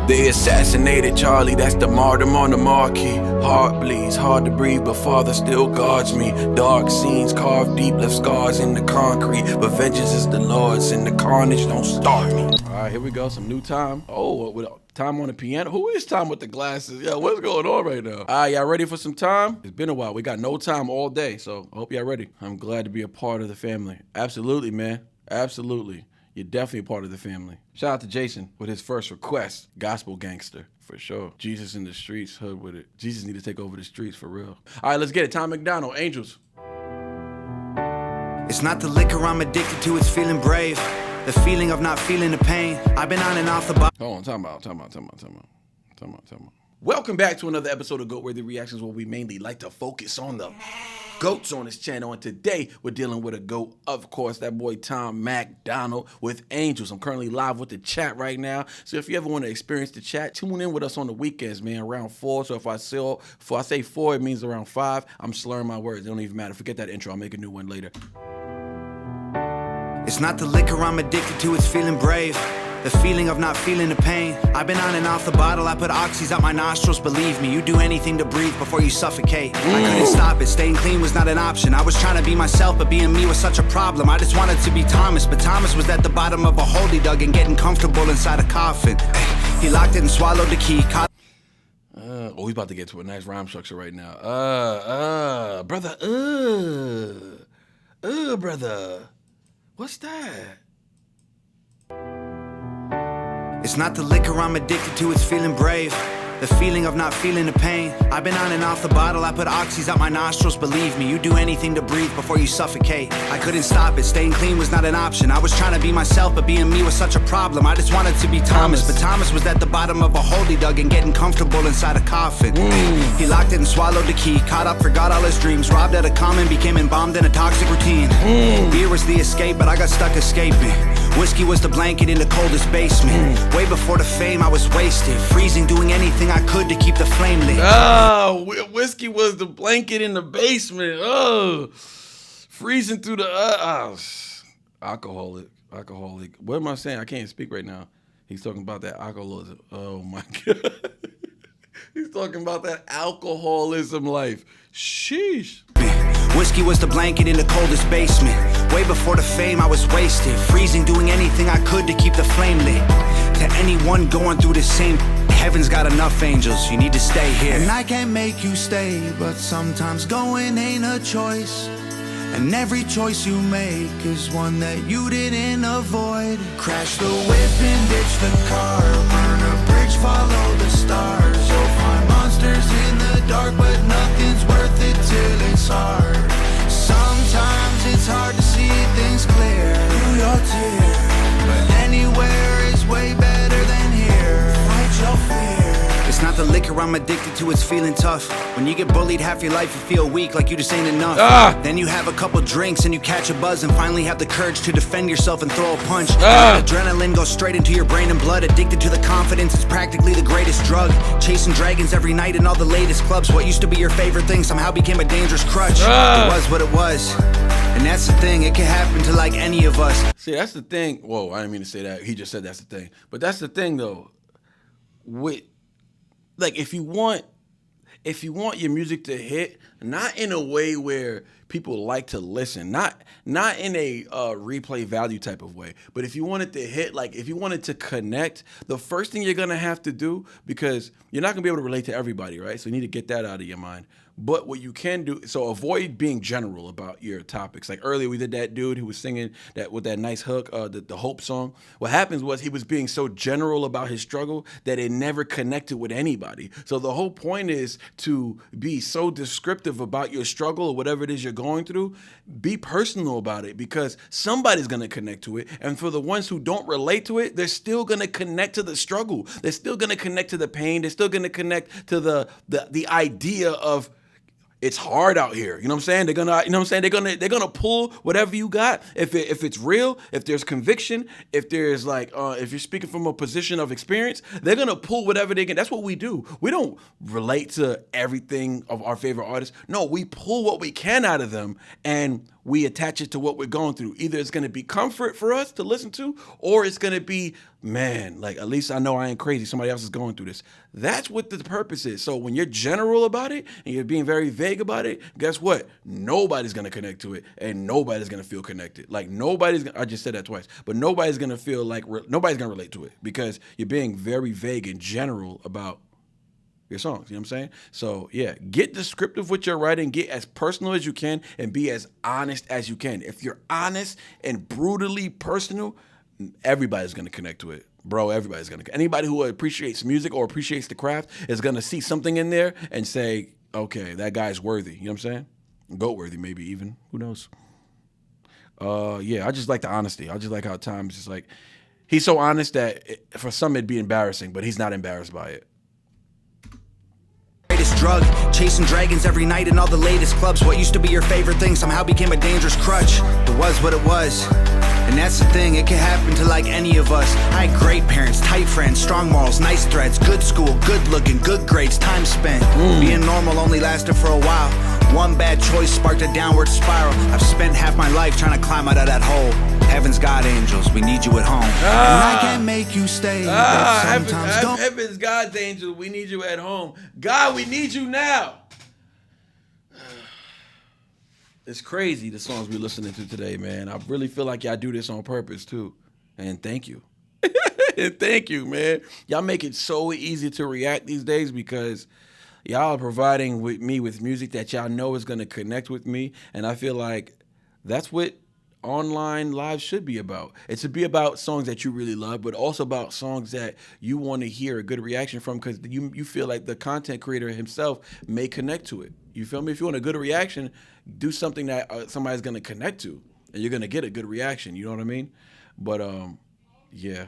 They assassinated Charlie, that's the martyr on the marquee. Heart bleeds, hard to breathe, but Father still guards me. Dark scenes carved deep, left scars in the concrete. But vengeance is the Lord's, and the carnage don't start me. Alright, here we go, some new time. Oh, with Time on the piano. Who is Time with the glasses? Yeah, what's going on right now? Alright, y'all ready for some time? It's been a while. We got no time all day, so I hope y'all ready. I'm glad to be a part of the family. Absolutely, man. Absolutely. You're definitely a part of the family. Shout out to Jason with his first request. Gospel gangster, for sure. Jesus in the streets, hood with it. Jesus need to take over the streets, for real. All right, let's get it. Tom MacDonald, Angels. It's not the liquor I'm addicted to, it's feeling brave. The feeling of not feeling the pain. I've been on and off the bottom. Hold on, time out. Welcome back to another episode of Goat Worthy Reactions, where we mainly like to focus on the goats on this channel. And today we're dealing with a goat, of course, that boy Tom MacDonald with Angels. I'm currently live with the chat right now, so if you ever want to experience the chat, tune in with us on the weekends, man, around 4. So if I say 4, it means around 5. I'm slurring my words. It don't even matter. Forget that intro. I'll make a new one later. It's not the liquor I'm addicted to, it's feeling brave. The feeling of not feeling the pain. I've been on and off the bottle, I put oxys out my nostrils. Believe me, you do anything to breathe before you suffocate. I couldn't stop it, staying clean was not an option. I was trying to be myself, but being me was such a problem. I just wanted to be Thomas, but Thomas was at the bottom of a hole he dug and getting comfortable inside a coffin. He locked it and swallowed the key. He's about to get to a nice rhyme structure right now. Brother, brother. What's that? It's not the liquor I'm addicted to, it's feeling brave. The feeling of not feeling the pain. I've been on and off the bottle, I put oxys out my nostrils. Believe me, you do anything to breathe before you suffocate. I couldn't stop it, staying clean was not an option. I was trying to be myself, but being me was such a problem. I just wanted to be Thomas, but Thomas was at the bottom of a hole he dug and getting comfortable inside a coffin. He locked it and swallowed the key, caught up, forgot all his dreams. Robbed at a common, became embalmed in a toxic routine. Beer was the escape, but I got stuck escaping. Whiskey was the blanket in the coldest basement. Way before the fame, I was wasted, freezing, doing anything I could to keep the flame lit. Oh, whiskey was the blanket in the basement. Oh, freezing through the alcoholic. What am I saying? I can't speak right now. He's talking about that alcoholism. Oh my God. He's talking about that alcoholism life. Sheesh. Whiskey was the blanket in the coldest basement. Way before the fame, I was wasted, freezing, doing anything I could to keep the flame lit. To anyone going through the same, heaven's got enough angels, you need to stay here. And I can't make you stay, but sometimes going ain't a choice. And every choice you make is one that you didn't avoid. Crash the whip and ditch the car, burn a bridge, follow the stars. You'll find monsters in the dark, but nothing's worth it till it's hard. Sometimes it's hard to see things clear through your tears, but anywhere is way better than here. Fight your fear. It's not the liquor I'm addicted to, it's feeling tough. When you get bullied half your life, you feel weak, like you just ain't enough. Then you have a couple drinks and you catch a buzz and finally have the courage to defend yourself and throw a punch. Adrenaline goes straight into your brain and blood. Addicted to the confidence, it's practically the greatest drug. Chasing dragons every night in all the latest clubs. What used to be your favorite thing somehow became a dangerous crutch. It was what it was. And that's the thing, it can happen to like any of us. See, that's the thing. Whoa, I didn't mean to say that. He just said that's the thing. But that's the thing though. Like if you want your music to hit, not in a way where people like to listen, not in a replay value type of way, but if you want it to hit, like if you want it to connect, the first thing you're gonna have to do, because you're not gonna be able to relate to everybody, right? So you need to get that out of your mind. But what you can do, so avoid being general about your topics. Like earlier we did that dude who was singing that with that nice hook, the Hope song. What happens was he was being so general about his struggle that it never connected with anybody. So the whole point is to be so descriptive about your struggle or whatever it is you're going through. Be personal about it, because somebody's gonna connect to it. And for the ones who don't relate to it, they're still gonna connect to the struggle. They're still gonna connect to the pain. They're still gonna connect to the idea of, it's hard out here. You know what I'm saying? They're gonna, you know what I'm saying? They're gonna pull whatever you got. If it's real, if there's conviction, if there's like, if you're speaking from a position of experience, they're gonna pull whatever they can. That's what we do. We don't relate to everything of our favorite artists. No, we pull what we can out of them, and we attach it to what we're going through. Either it's going to be comfort for us to listen to, or it's going to be, man, like, at least I know I ain't crazy. Somebody else is going through this. That's what the purpose is. So when you're general about it and you're being very vague about it, guess what? Nobody's going to connect to it, and nobody's going to feel connected. Like, I just said that twice, but nobody's going to feel like, nobody's going to relate to it because you're being very vague and general about your songs. You know what I'm saying? So yeah, get descriptive with your writing, get as personal as you can, and be as honest as you can. If you're honest and brutally personal, everybody's gonna connect to it. Bro, everybody's gonna. Anybody who appreciates music or appreciates the craft is gonna see something in there and say, okay, that guy's worthy. You know what I'm saying? Goat worthy, maybe even. Who knows? Yeah, I just like the honesty. I just like how Tom's just like, he's so honest that for some it'd be embarrassing, but he's not embarrassed by it. Greatest drug, chasing dragons every night in all the latest clubs. What used to be your favorite thing somehow became a dangerous crutch. It was what it was, and that's the thing, it can happen to like any of us. I had great parents, tight friends, strong morals, nice threads, good school, good looking, good grades, time spent. Being normal only lasted for a while. One bad choice sparked a downward spiral. I've spent half my life trying to climb out of that hole. Heaven's God angels, we need you at home. And I can't make you stay. Heaven's God's angel, we need you at home. God, we need you now. It's crazy the songs we're listening to today, man. I really feel like y'all do this on purpose too. And thank you. And thank you, man. Y'all make it so easy to react these days because y'all are providing me with music that y'all know is going to connect with me. And I feel like that's what online live should be about. It should be about songs that you really love, but also about songs that you want to hear a good reaction from because you feel like the content creator himself may connect to it. You feel me? If you want a good reaction, do something that somebody's going to connect to, and you're going to get a good reaction. You know what I mean? But yeah,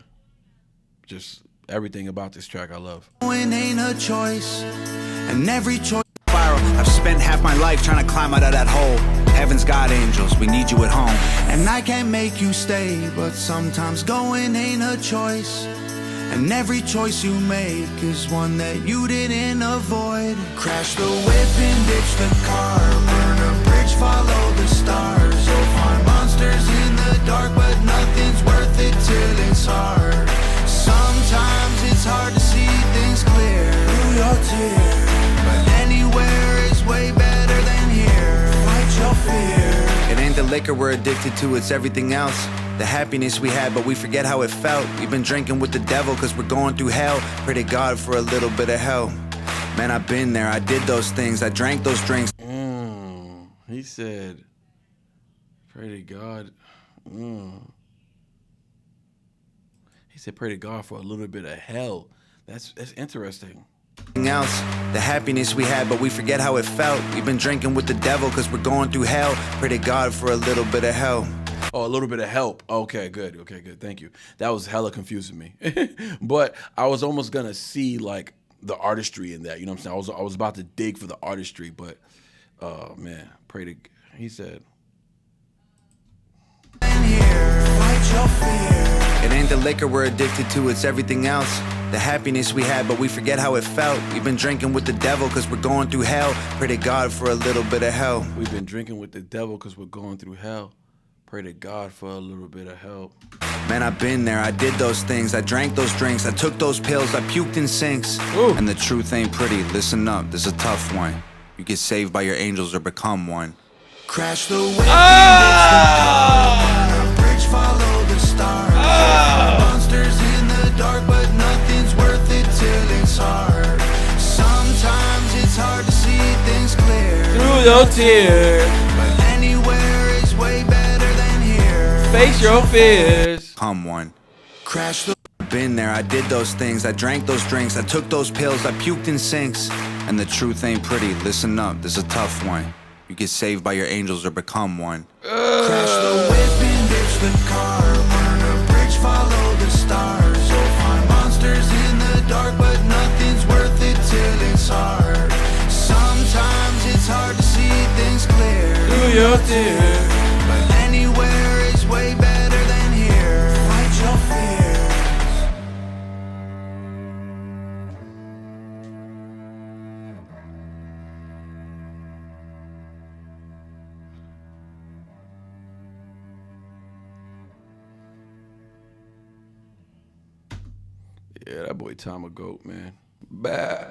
just everything about this track I love. It ain't a choice, and every choice spiral. I've spent half my life trying to climb out of that hole. Heaven's God angels, we need you at home. And I can't make you stay, but sometimes going ain't a choice. And every choice you make is one that you didn't avoid. Crash the whip and ditch the car, burn a bridge, follow the stars. You'll find monsters in the dark, but nothing's worth it till it's hard. Sometimes it's hard to see things clear through your tears, but anywhere is way better than here. Fight your fear. It ain't the liquor we're addicted to, it's everything else. The happiness we had, but we forget how it felt. We've been drinking with the devil cause we're going through hell. Pray to God for a little bit of help. Man, I've been there, I did those things, I drank those drinks. He said, pray to God. He said, pray to God for a little bit of hell. That's interesting. Else, the happiness we had, but we forget how it felt. We've been drinking with the devil cause we're going through hell. Pray to God for a little bit of help. Oh, a little bit of help. Okay, good. Thank you. That was hella confusing me. But I was almost gonna see like the artistry in that. You know what I'm saying? I was about to dig for the artistry, but man, pray to. He said. It ain't the liquor we're addicted to, it's everything else. The happiness we had, but we forget how it felt. We've been drinking with the devil cause we're going through hell. Pray to God for a little bit of help. We've been drinking with the devil cause we're going through hell. Pray to God for a little bit of help. Man, I've been there, I did those things, I drank those drinks, I took those pills, I puked in sinks. Ooh. And the truth ain't pretty, listen up, this is a tough one. You get saved by your angels or become one. Crash the whip, bridge, follow the stars. Monsters in the dark, but nothing's worth it till it's hard. Sometimes it's hard to see things clear through your tears, but anywhere is way better than here. Face your fears. Come one. Crash the. Been there, I did those things, I drank those drinks, I took those pills, I puked in sinks. And the truth ain't pretty, listen up, this is a tough one. You get saved by your angels or become one. Crash the whip and ditch the car, burn a bridge, follow the stars. You'll find monsters in the dark, but nothing's worth it till it's hard. Sometimes it's hard to see things clear Through your tears, but anywhere is way better than here. Fight your fears. Yeah, that boy Tom a goat, man. Bad.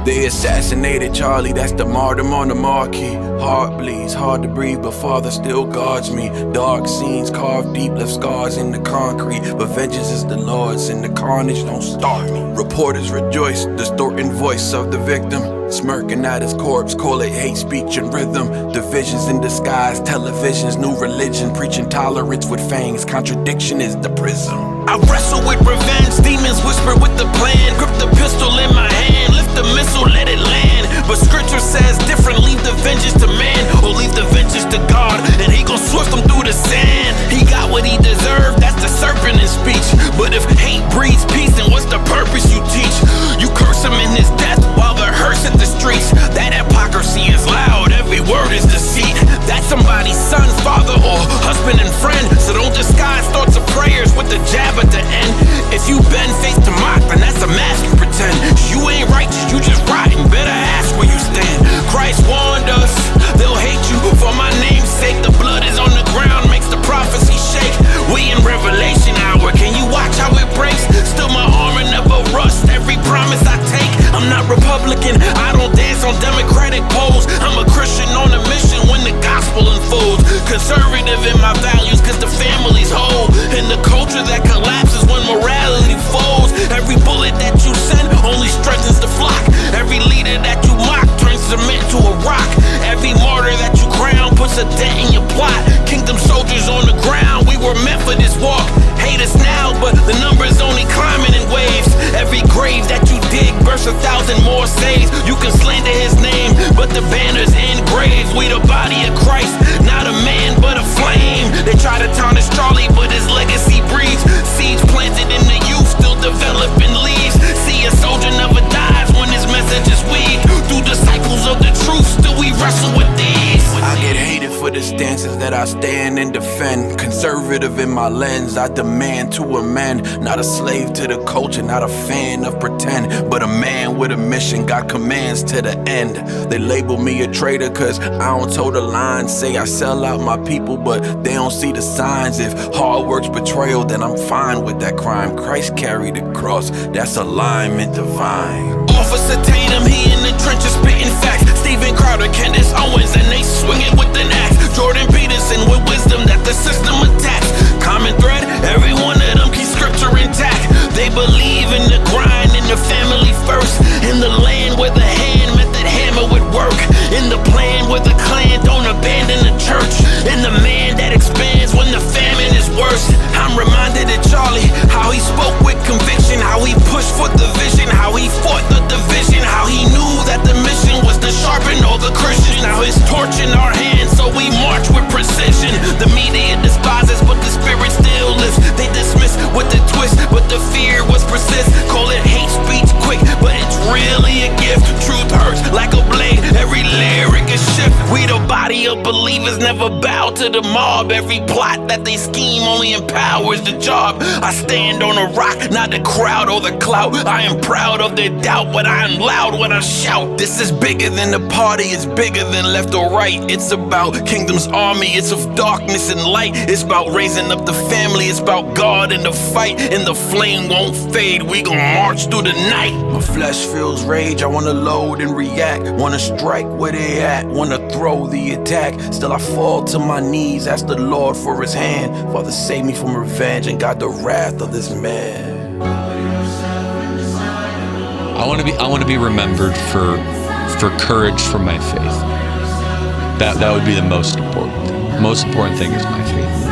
They assassinated Charlie, that's the martyr on the marquee. Heart bleeds, hard to breathe, but Father still guards me. Dark scenes carved deep, left scars in the concrete. But vengeance is the Lord's, and the carnage don't start me. Reporters rejoice, distorting voice of the victim. Smirking at his corpse, call it hate speech and rhythm. Divisions in disguise, television's new religion. Preaching tolerance with fangs, contradiction is the prism. I wrestle with revenge, demons whisper with the plan. Grip the pistol in my hand, lift the missile, let it land. But scripture says different, leave the vengeance to man, or leave the vengeance to God, and he gon' swift them through the sand. He got what he deserved, that's the serpent in speech. But if hate breeds peace, then what's the purpose you teach? You curse him in his death while the hearse at the streets. That hypocrisy is loud, every word is deceit. That's somebody's son, father, or husband and friend. So don't disguise thoughts of prayers with the jab at the end. If you bend faith to mock, then that's a mask you pretend. You ain't righteous, you just rotten, better ask where you stand. Christ warned us, they'll hate you for my name's sake. The blood is on the ground, makes the prophecy shake. We in Revelation hour, can you watch how it breaks? Still my armor never rust, every promise I take. I'm not Republican, I don't dance on Democratic polls. I'm a Christian on a mission when the gospel unfolds. Conservative in my values cause the family's whole. And the culture that collapses when morality folds. Every bullet that you send only strengthens the flock. Every leader that you mock turns cement to a rock. Every martyr that you crown puts a dent in your plot. Kingdom soldiers on the ground, we were meant for this walk. Hate us now, but the numbers only climbing in waves. Every grave that you dig bursts 1,000 more saves. You can slander his name, but the banner's engraved. We the body of Christ, not a man but a flame. They try to tarnish Charlie, but his legacy breathes. Seeds planted in the youth still developing leaves. See, a soldier never dies when his message is weak. Through the cycles of the truth, still we wrestle with these. I get hated for the stances that I stand and defend. Conservative in my lens, I demand to amend. Not a slave to the culture, not a fan of pretend, but a man with a mission, got commands to the end. They label me a traitor cause I don't toe the line. Say I sell out my people, but they don't see the signs. If hard work's betrayal, then I'm fine with that crime. Christ carried the cross, that's alignment divine. Officer Tatum, he in the trenches spitting facts. Steven Crowder, Candace Owens, and they swinging with an axe. Jordan Peterson with wisdom that the system attacks. Common thread, every one of them keep scripture intact. They believe in the grind, in the family first. In the land where the hand met that hammer would work. In the plan where the clan don't abandon the church. In the man that expands when the famine is worse. I'm reminded of Charlie, how he spoke with conviction, how he pushed for the vision, how he fought the division, how he knew that the mission was to sharpen all the Christians. Now his torch in our hands, so we march with precision. The media despises, but the spirit still lives. They dismiss with the twist, but the fear was persist. Call it hate speech quick, but it's really a gift. Truth hurts like a blade, every lyric is shift. We the body of believers, never bow to the mob. Every plot that they scheme only empowers the job. I stand on a rock, not the crowd or the clout. I am proud of their doubt, but I am loud when I shout. This is bigger than the party, it's bigger than left or right. It's about kingdom's army, it's of darkness and light. It's about raising up the family, it's about God in the fight. And the flame won't fade, we gon' march through the night. My flesh feels rage, I wanna load and react. Wanna strike where they at, wanna throw the attack. Still I fall to my knees, ask the Lord for his hand. Father, save me from revenge and God the wrath of this man. I want to be remembered for courage for my faith. That would be the most important thing. Most important thing is my faith.